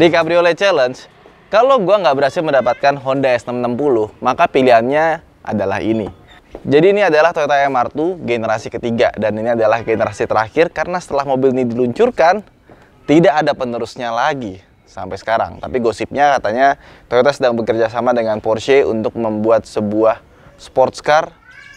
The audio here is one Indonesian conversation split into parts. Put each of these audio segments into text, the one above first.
Di Cabriolet Challenge, kalau gua nggak berhasil mendapatkan Honda S660, maka pilihannya adalah ini. Jadi ini adalah Toyota MR2 generasi ketiga, dan ini adalah generasi terakhir karena setelah mobil ini diluncurkan tidak ada penerusnya lagi sampai sekarang. Tapi gosipnya katanya Toyota sedang bekerja sama dengan Porsche untuk membuat sebuah sports car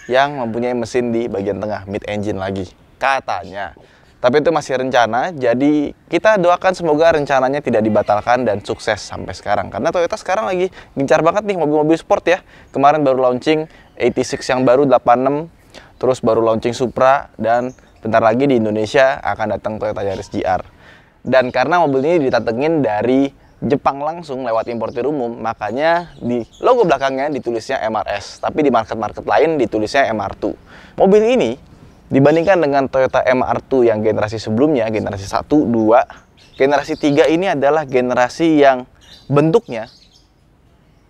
yang mempunyai mesin di bagian tengah, mid engine lagi katanya. Tapi itu masih rencana, jadi kita doakan semoga rencananya tidak dibatalkan dan sukses sampai sekarang. Karena Toyota sekarang lagi gencar banget nih mobil-mobil sport ya. Kemarin baru launching 86 yang baru 86, terus baru launching Supra, dan bentar lagi di Indonesia akan datang Toyota Yaris GR. Dan karena mobil ini didatengin dari Jepang langsung lewat importir umum, makanya di logo belakangnya ditulisnya MRS. Tapi di market-market lain ditulisnya MR2. Mobil ini dibandingkan dengan Toyota MR2 yang generasi sebelumnya, generasi 1, 2, generasi 3 ini adalah generasi yang bentuknya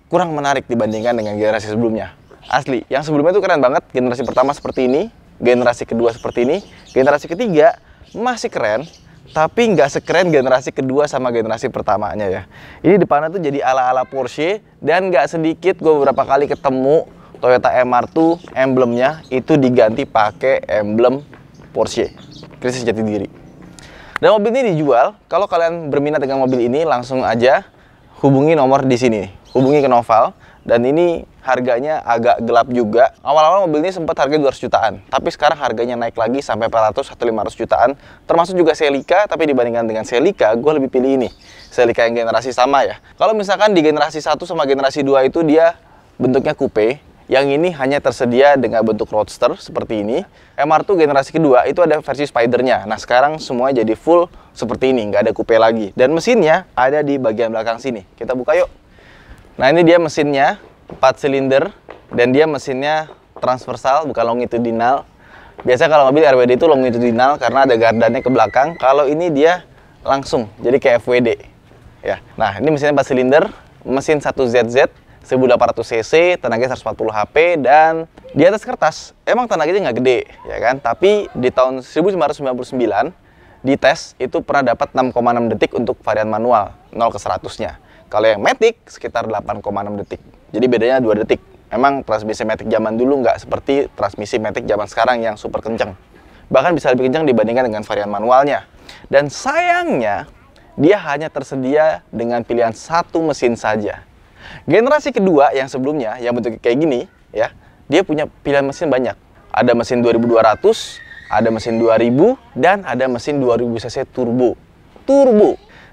kurang menarik dibandingkan dengan generasi sebelumnya. Asli, yang sebelumnya itu keren banget. Generasi pertama seperti ini, generasi kedua seperti ini, generasi ketiga masih keren, tapi nggak sekeren generasi kedua sama generasi pertamanya ya. Ini depannya tuh jadi ala-ala Porsche, dan nggak sedikit gue beberapa kali ketemu Toyota MR2 emblemnya itu diganti pakai emblem Porsche, krisis jati diri. Dan mobil ini dijual. Kalau kalian berminat dengan mobil ini, langsung aja hubungi nomor di sini, hubungi ke Noval. Dan ini harganya agak gelap juga. Awal-awal mobil ini sempat harga 200 jutaan, tapi sekarang harganya naik lagi sampai 400 atau 500 jutaan. Termasuk juga Celica, tapi dibandingkan dengan Celica, gue lebih pilih ini, Celica yang generasi sama ya. Kalau misalkan di generasi 1 sama generasi 2 itu dia bentuknya coupe, yang ini hanya tersedia dengan bentuk roadster seperti ini. MR2 generasi kedua itu ada versi Spider-nya. Nah sekarang semua jadi full seperti ini, nggak ada coupe lagi. Dan mesinnya ada di bagian belakang sini. Kita buka yuk. Nah ini dia mesinnya, 4 silinder, dan dia mesinnya transversal, bukan longitudinal. Biasa kalau mobil RWD itu longitudinal karena ada gardannya ke belakang. Kalau ini dia langsung, jadi kayak FWD. Ya. Nah ini mesinnya 4 silinder, mesin 1ZZ. 1800 cc, tenaganya 140 HP, dan di atas kertas emang tenaganya nggak gede ya kan, tapi di tahun 1999 di tes itu pernah dapat 6,6 detik untuk varian manual 0 ke 100-nya. Kalau yang Matic sekitar 8,6 detik, jadi bedanya 2 detik. Emang transmisi Matic zaman dulu nggak seperti transmisi Matic zaman sekarang yang super kenceng, bahkan bisa lebih kenceng dibandingkan dengan varian manualnya. Dan sayangnya dia hanya tersedia dengan pilihan satu mesin saja. Generasi kedua yang sebelumnya, yang bentuknya kayak gini ya, dia punya pilihan mesin banyak. Ada mesin 2200, ada mesin 2000, dan ada mesin 2000 cc turbo.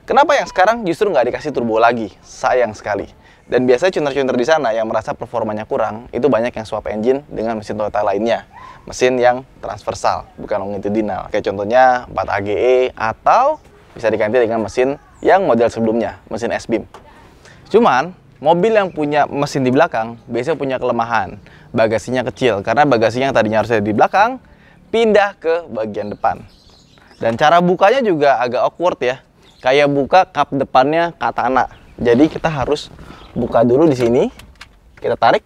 Kenapa yang sekarang justru nggak dikasih turbo lagi? Sayang sekali. Dan biasanya tuner-tuner di sana yang merasa performanya kurang, itu banyak yang swap engine dengan mesin Toyota lainnya. Mesin yang transversal, bukan longitudinal. Kayak contohnya 4 AGE, atau bisa diganti dengan mesin yang model sebelumnya, mesin S-Beam. Cuman mobil yang punya mesin di belakang biasanya punya kelemahan, bagasinya kecil, karena bagasinya yang tadinya harusnya di belakang pindah ke bagian depan. Dan cara bukanya juga agak awkward ya, kayak buka kap depannya katana. Jadi kita harus buka dulu di sini, kita tarik,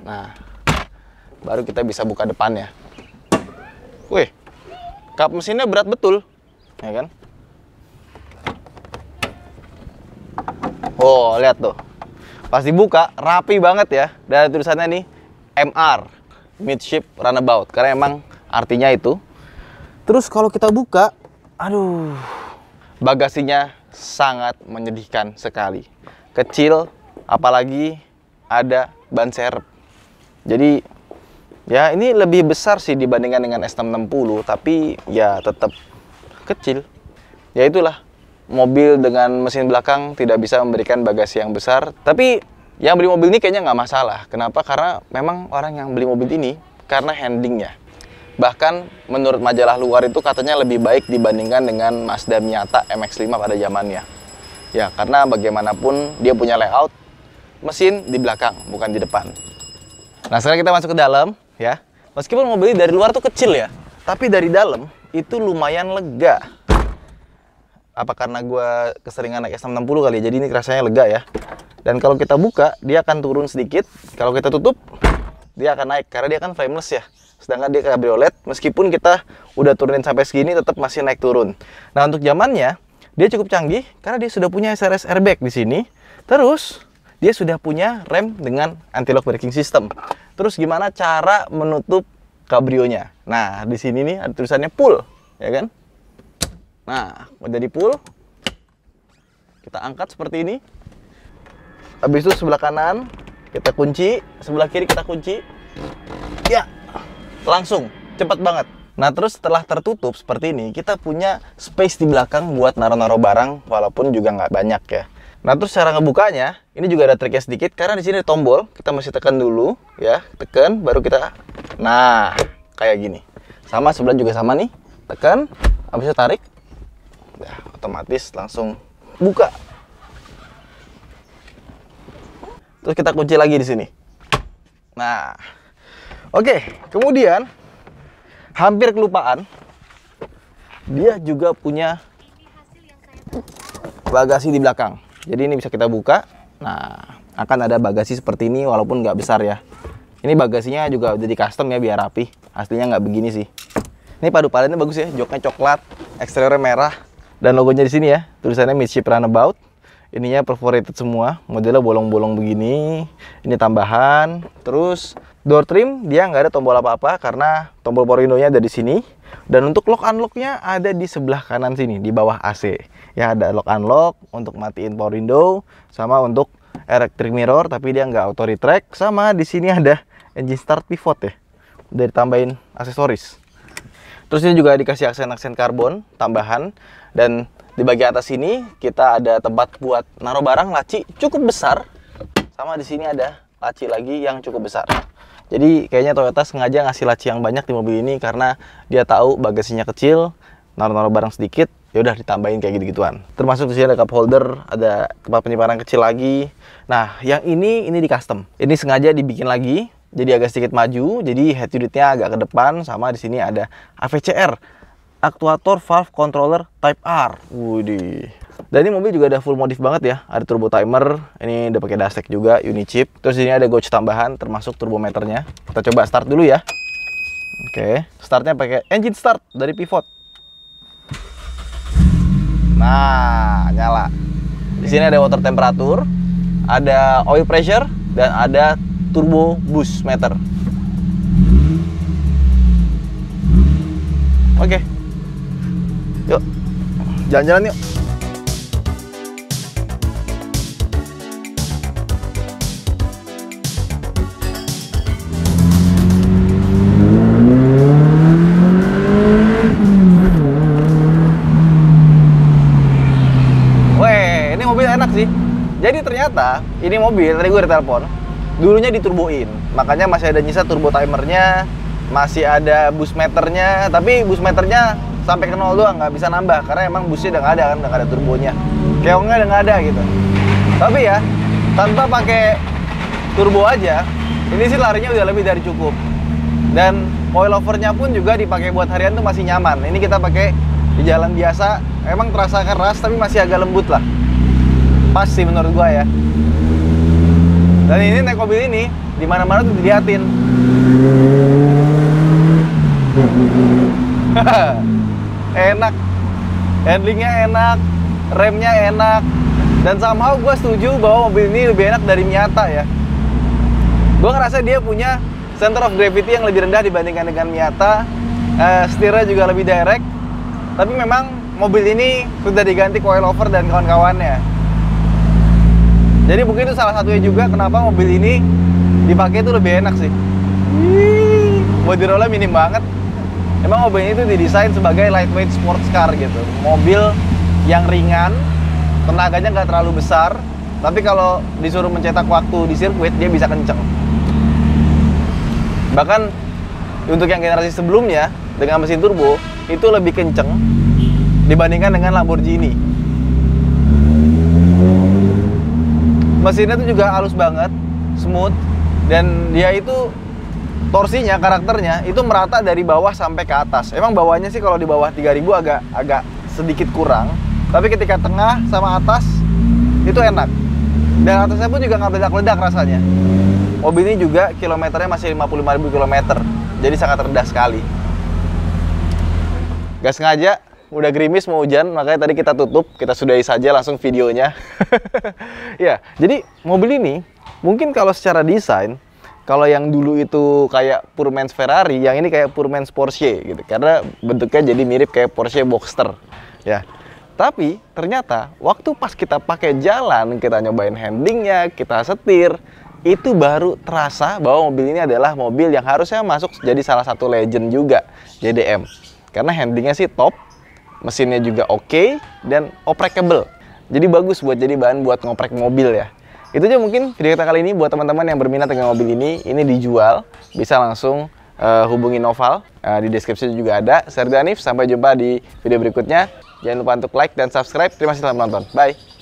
nah baru kita bisa buka depannya. Wih, kap mesinnya berat betul, ya kan? Oh, lihat tuh. Pas dibuka, rapi banget ya. Dan tulisannya nih, MR, Midship Runabout. Karena emang artinya itu. Terus kalau kita buka, aduh, bagasinya sangat menyedihkan sekali. Kecil, apalagi ada ban serep. Jadi, ya ini lebih besar sih dibandingkan dengan S660. Tapi ya tetap kecil. Ya itulah. Mobil dengan mesin belakang tidak bisa memberikan bagasi yang besar. Tapi yang beli mobil ini kayaknya nggak masalah. Kenapa? Karena memang orang yang beli mobil ini karena handlingnya. Bahkan menurut majalah luar itu katanya lebih baik dibandingkan dengan Mazda Miata MX-5 pada zamannya. Ya karena bagaimanapun dia punya layout mesin di belakang, bukan di depan. Nah sekarang kita masuk ke dalam ya. Meskipun mobil ini dari luar tuh kecil ya, tapi dari dalam itu lumayan lega. Apa karena gue keseringan naik S660 kali ya, jadi ini rasanya lega ya. Dan kalau kita buka, dia akan turun sedikit. Kalau kita tutup, dia akan naik, karena dia kan frameless ya. Sedangkan dia cabriolet, meskipun kita udah turunin sampai segini, tetap masih naik turun. Nah untuk zamannya, Dia cukup canggih karena dia sudah punya SRS airbag di sini. Terus dia sudah punya rem dengan anti-lock braking system. Terus gimana cara menutup kabrionya? Nah, di sini nih ada tulisannya pull, ya kan? Nah, udah di pull, kita angkat seperti ini. Habis itu sebelah kanan kita kunci, sebelah kiri kita kunci. Ya, langsung, cepat banget. Nah, terus setelah tertutup seperti ini, kita punya space di belakang buat naruh-naruh barang, walaupun juga nggak banyak ya. Nah, terus cara ngebukanya, ini juga ada triknya sedikit, karena di sini ada tombol, kita mesti tekan dulu, ya, tekan, baru kita, nah, kayak gini. Sama, sebelah juga sama nih, tekan, habis itu tarik, nah, otomatis langsung buka. Terus kita kunci lagi di sini. Nah, oke, kemudian hampir kelupaan, dia juga punya bagasi di belakang. Jadi ini bisa kita buka. Nah, akan ada bagasi seperti ini walaupun nggak besar ya. Ini bagasinya juga udah di custom ya biar rapi. Aslinya nggak begini sih. Ini padu padannya bagus ya, joknya coklat, eksteriornya merah, dan logonya di sini ya, tulisannya Midship Runabout. Ininya perforated semua, modelnya bolong-bolong begini. Ini tambahan. Terus door trim dia nggak ada tombol apa-apa karena tombol power window-nya ada di sini. Dan untuk lock unlock-nya ada di sebelah kanan sini di bawah AC. Ya ada lock unlock untuk matiin power window, sama untuk electric mirror tapi dia nggak auto retract. Sama di sini ada engine start pivot ya. Udah ditambahin aksesoris. Terus ini juga dikasih aksen-aksen karbon tambahan, dan di bagian atas sini kita ada tempat buat naruh barang, laci cukup besar. Sama di sini ada laci lagi yang cukup besar. Jadi kayaknya Toyota sengaja ngasih laci yang banyak di mobil ini karena dia tahu bagasinya kecil, naruh-naruh barang sedikit, ya udah ditambahin kayak gitu-gituan. Termasuk di sini ada cup holder, ada tempat penyimpanan kecil lagi. Nah, yang ini di custom. Ini sengaja dibikin lagi, jadi agak sedikit maju, jadi head unitnya agak ke depan. Sama di sini ada AVCR, aktuator valve controller type R. Widih. Dan ini mobil juga ada full modif banget ya. Ada turbo timer, ini udah pakai Dastek juga, Unichip. Terus ini ada gauge tambahan termasuk turbometernya. Kita coba start dulu ya. Oke, startnya pakai engine start dari pivot. Nah, nyala. Di sini ada water temperature, ada oil pressure, dan ada turbo boost meter. Oke. Yuk, jalan-jalan yuk. Weh, ini mobil enak sih. Jadi ternyata ini mobil, tadi gue ditelepon, dulunya diturboin. Makanya masih ada nyisa turbo timernya, masih ada boost meternya, tapi boost meternya sampai ke 0 doang, nggak bisa nambah karena emang busnya udah nggak ada kan, udah nggak ada turbonya, keongnya udah nggak ada gitu. Tapi ya tanpa pakai turbo aja, ini sih larinya udah lebih dari cukup. Dan coilovernya pun juga dipakai buat harian tuh masih nyaman. Ini kita pakai di jalan biasa, emang terasa keras tapi masih agak lembut lah. Pas sih menurut gua ya. Dan ini naik mobil ini di mana-mana tuh diliatin. Enak, handlingnya enak, remnya enak, dan somehow gue setuju bahwa mobil ini lebih enak dari Miata ya. Gue ngerasa dia punya center of gravity yang lebih rendah dibandingkan dengan Miata. Setirnya juga lebih direct, tapi memang mobil ini sudah diganti coilover dan kawan-kawannya. Jadi mungkin itu salah satunya juga kenapa mobil ini dipakai itu lebih enak sih. Body rollnya minim banget. Emang mobil ini tuh didesain sebagai lightweight sports car gitu. Mobil yang ringan, tenaganya nggak terlalu besar, tapi kalau disuruh mencetak waktu di sirkuit, dia bisa kenceng. Bahkan untuk yang generasi sebelumnya, dengan mesin turbo, itu lebih kenceng dibandingkan dengan Lamborghini. Mesinnya tuh juga halus banget, smooth, dan dia itu torsinya, karakternya itu merata dari bawah sampai ke atas. Emang bawahnya sih kalau di bawah 3000 agak sedikit kurang, tapi ketika tengah sama atas itu enak. Dan atasnya pun juga nggak meledak-ledak rasanya. Mobil ini juga kilometernya masih 55.000 km, jadi sangat rendah sekali. Gak sengaja udah gerimis mau hujan, makanya tadi kita tutup, kita sudahi saja langsung videonya. Ya, jadi mobil ini mungkin kalau secara desain, kalau yang dulu itu kayak Poor Man's Ferrari, yang ini kayak Poor Man's Porsche gitu. Karena bentuknya jadi mirip kayak Porsche Boxster, ya. Tapi ternyata waktu pas kita pakai jalan, kita nyobain handlingnya, kita setir, itu baru terasa bahwa mobil ini adalah mobil yang harusnya masuk jadi salah satu legend juga JDM. Karena handlingnya sih top, mesinnya juga oke, dan operable. Jadi bagus buat jadi bahan buat ngoprek mobil ya. Itu aja mungkin video kita kali ini. Buat teman-teman yang berminat dengan mobil ini dijual, bisa langsung hubungi Noval, di deskripsi juga ada. Saya Hanif, sampai jumpa di video berikutnya. Jangan lupa untuk like dan subscribe. Terima kasih telah menonton. Bye.